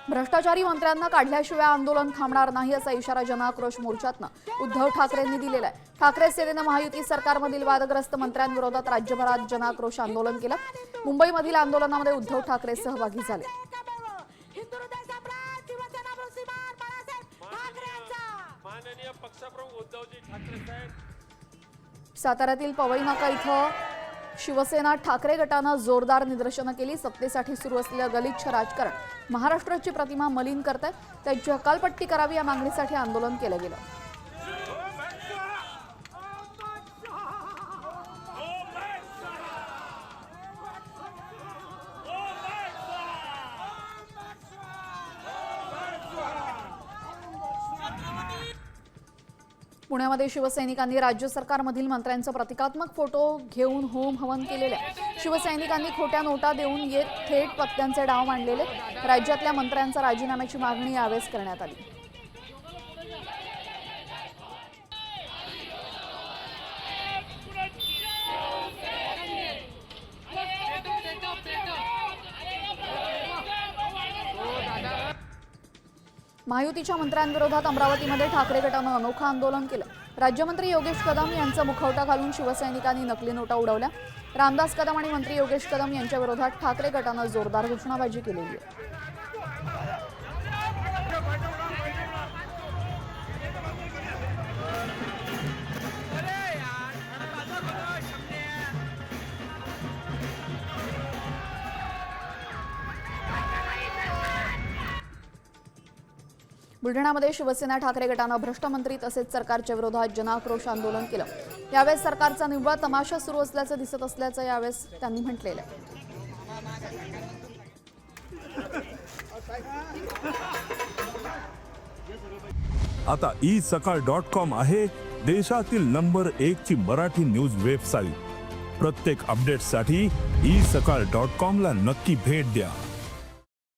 भ्रष्टाचारी मंत्र्यांना काढल्याशिवाय आंदोलन थांबणार नाही असा इशारा जनआक्रोश मोर्चातनं उद्धव ठाकरेंनी दिलेला आहे। ठाकरे सेनेनं महायुती सरकारमधील वादग्रस्त मंत्र्यांविरोधात राज्यभरात जनआक्रोश आंदोलन केलं। मुंबईमधील आंदोलनामध्ये उद्धव ठाकरे सहभागी झाले। माननीय पक्षप्रमुख उद्धवजी ठाकरे साहेब साताऱ्यातील पवई नाका इथं शिवसेना ठाकरे गटानं जोरदार निदर्शनं केली। सत्तेसाठी सुरू असलेलं गलिच्छ राजकारण महाराष्ट्राची प्रतिमा मलिन करत आहे, त्यांची हकालपट्टी करावी या मागणीसाठी आंदोलन केलं गेलं। पुण्यामध्ये शिवसैनिकांनी राज्य सरकारमधील मंत्र्यांचा प्रतिकात्मक फोटो घेऊन होम हवन केलेले आहे। शिवसैनिकांनी खोट्या नोटा देऊन येत थेट पत्त्यांचे डाव मांडलेले। राज्यातल्या मंत्र्यांचा राजीनाम्याची मागणी यावेळेस करण्यात आली। महायुतीच्या मंत्र्यांविरोधात अमरावतीमध्ये ठाकरे गटानं अनोखं आंदोलन केलं। राज्यमंत्री योगेश कदम यांचा मुखवटा घालून शिवसैनिकांनी नकली नोटा उडवल्या। रामदास कदम आणि मंत्री योगेश कदम यांच्या विरोधात ठाकरे गटानं जोरदार घोषणाबाजी केलेली आहे। बुलढाण्यामध्ये शिवसेना ठाकरे गटानं भ्रष्ट मंत्री तसेच सरकारच्या विरोधात जनआक्रोश आंदोलन केलं। यावेळेस सरकारचा निव्वळ तमाशा सुरू असल्याचं दिसत असल्याचं यावेळेस त्यांनी म्हटलेलं आहे। आता isakal.com आहे देशातील नंबर 1 ची मराठी न्यूज वेबसाईट। प्रत्येक अपडेटसाठी isakal.com ला नक्की भेट द्या।